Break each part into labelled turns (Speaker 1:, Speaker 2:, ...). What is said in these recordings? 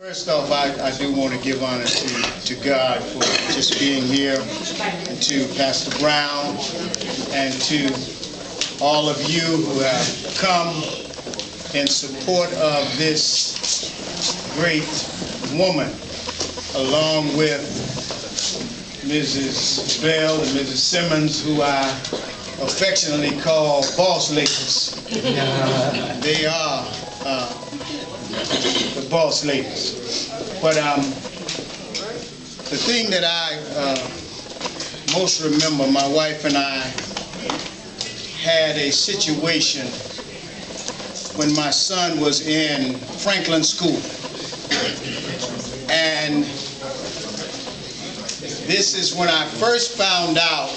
Speaker 1: First off, I do want to give honor to God for just being here, and to Pastor Brown, and to all of you who have come in support of this great woman, along with Mrs. Bell and Mrs. Simmons, who I affectionately call boss ladies. They are the boss ladies. But the thing that I most remember, my wife and I had a situation when my son was in Franklin School. And this is when I first found out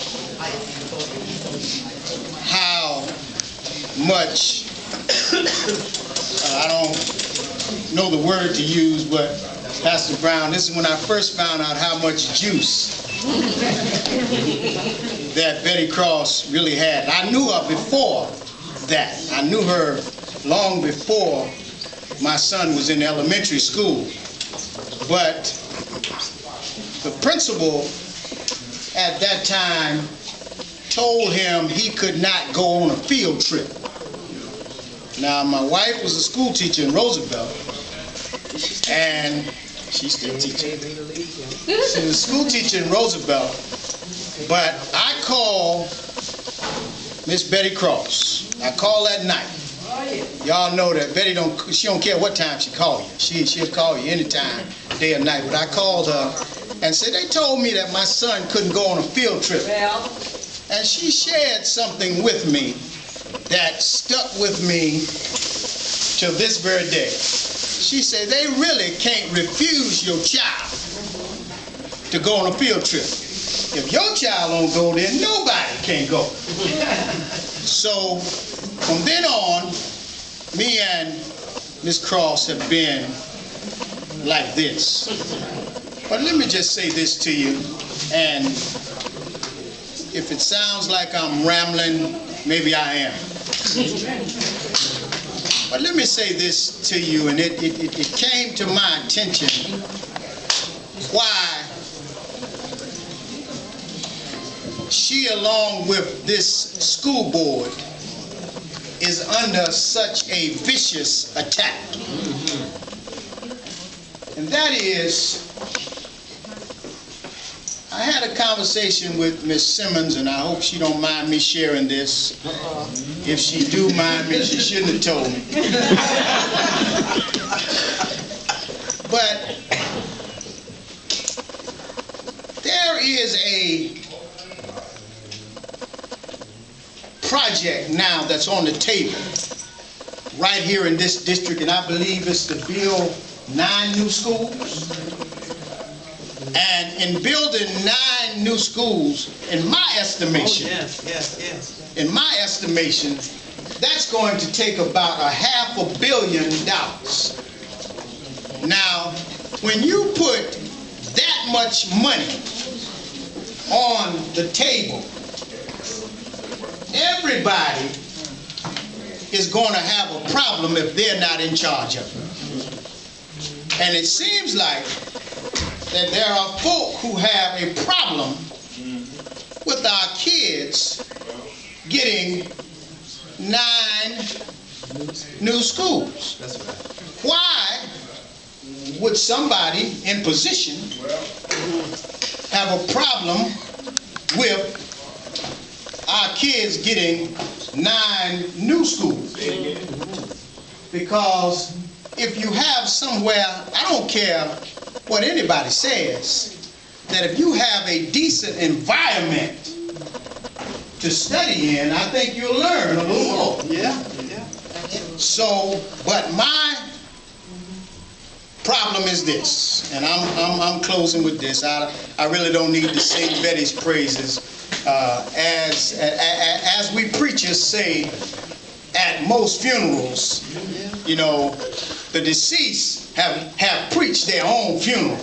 Speaker 1: how much, I don't know the word to use, but Pastor Brown, this is when I first found out how much juice that Betty Cross really had. I knew her before that. I knew her long before my son was in elementary school. But the principal at that time told him he could not go on a field trip. Now, my wife was a school teacher in Roosevelt, and she's still teaching. She was a school teacher in Roosevelt, but I called Miss Betty Cross. I called that night. Y'all know that Betty she don't care what time she call you. She'll call you anytime, day or night. But I called her and said, they told me that my son couldn't go on a field trip. And she shared something with me that stuck with me till this very day. She said, they really can't refuse your child to go on a field trip. If your child don't go, then nobody can go. So from then on, me and Miss Cross have been like this. But let me just say this to you, and if it sounds like I'm rambling, maybe I am. But let me say this to you, and it came to my attention why she, along with this school board, is under such a vicious attack. And that is, I had a conversation with Miss Simmons, and I hope she don't mind me sharing this. If she do mind me, she shouldn't have told me. But there is a project now that's on the table right here in this district, and I believe it's to build 9 new schools. And in building 9 new schools, in my estimation, in my estimation, that's going to take about $500 million. Now, when you put that much money on the table, everybody is going to have a problem if they're not in charge of it. And it seems like that there are folk who have a problem with our kids getting 9 new schools. That's right. Why would somebody in position have a problem with our kids getting 9 new schools? Because if you have somewhere, I don't care what anybody says, that if you have a decent environment to study in, I think you'll learn a little more. Yeah. So, but my problem is this, and I'm closing with this. I really don't need to sing Betty's praises. As we preachers say at most funerals, you know, the deceased have preached their own funeral.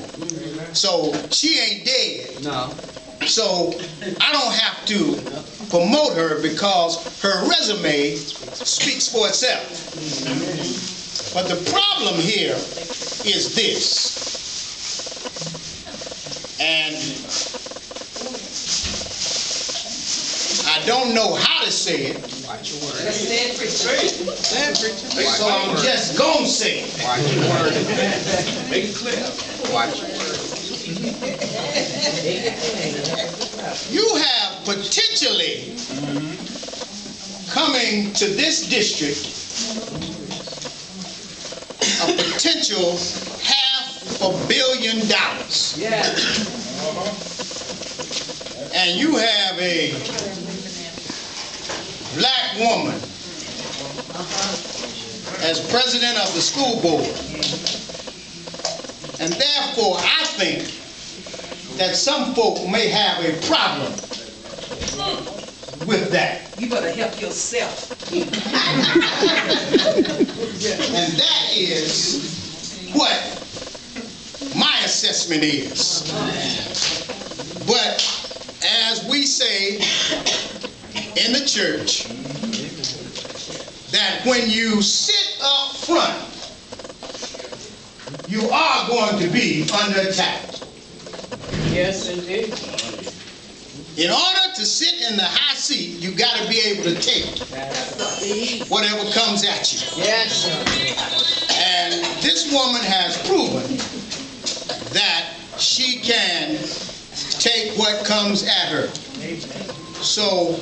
Speaker 1: So she ain't dead. No. So I don't have to promote her because her resume speaks for itself. But the problem here is this. And I don't know how to say it.
Speaker 2: Watch your word.
Speaker 1: So I'm just gonna say it.
Speaker 2: Watch your word. Make it clear. Watch your word.
Speaker 1: You have potentially coming to this district a potential $500 million.
Speaker 3: Yeah.
Speaker 1: And you have a black woman as president of the school board. And therefore, I think that some folk may have a problem with that.
Speaker 3: You better help yourself.
Speaker 1: And that is what my assessment is. But as we say in the church, that when you sit up front, you are going to be under attack.
Speaker 3: Yes, indeed.
Speaker 1: In order to sit in the high seat, you got to be able to take whatever comes at you.
Speaker 3: Yes.
Speaker 1: And this woman has proven that she can take what comes at her. So,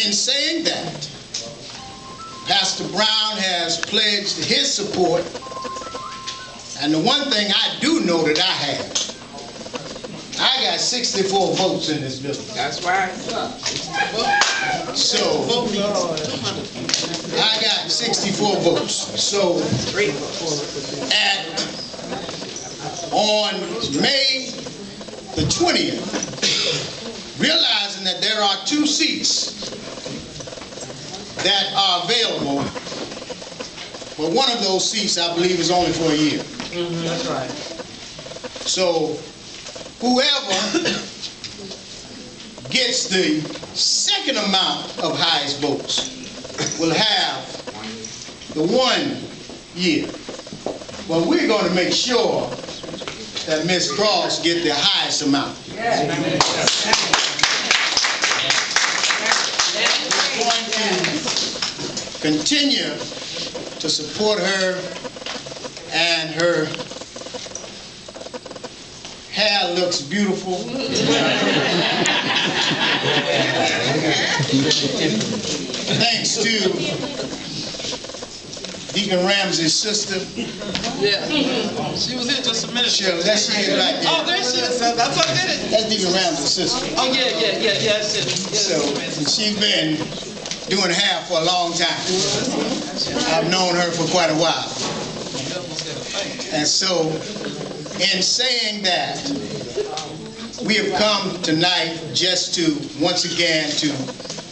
Speaker 1: in saying that, Pastor Brown has pledged his support. And the one thing I do know that I have, I got 64 votes in this building.
Speaker 2: That's right.
Speaker 1: So, I got 64 votes. So, on May the 20th, realizing that there are 2 seats that are available, but one of those seats, I believe, is only for a year.
Speaker 3: That's right.
Speaker 1: So, whoever gets the second amount of highest votes will have the 1 year. Well, we're going to make sure that Ms. Cross get the highest amount.
Speaker 3: Yes.
Speaker 1: We're going to continue to support her, and her hair looks beautiful. Thanks to Deacon Ramsey's sister.
Speaker 4: Yeah. She was here just a minute ago.
Speaker 1: Sure, that's she is right there.
Speaker 4: Oh, there she is. That's what did it.
Speaker 1: That's Deacon Ramsey's sister.
Speaker 4: Oh, yeah. That's it.
Speaker 1: So she's been doing hair for a long time. I've known her for quite a while. And so, in saying that, we have come tonight just to, once again, to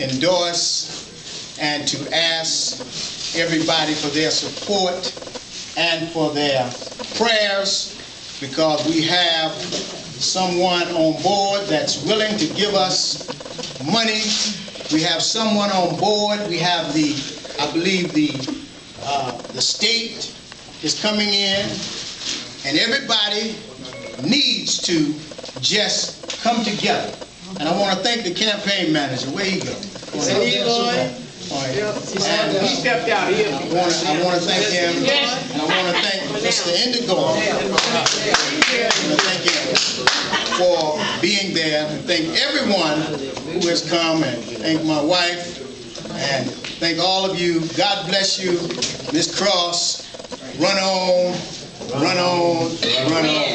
Speaker 1: endorse and to ask everybody for their support and for their prayers, because we have someone on board that's willing to give us money. We have someone on board. We have the, I believe the state is coming in, and everybody needs to just come together. And I want to thank the campaign manager. Where he go? All right. And
Speaker 3: He stepped out here.
Speaker 1: I want to thank him, and I want to thank Mr. Indigo. I want to thank him for being there, and thank everyone who has come, and thank my wife, and thank all of you. God bless you. Miss Cross, run on, run on, run on.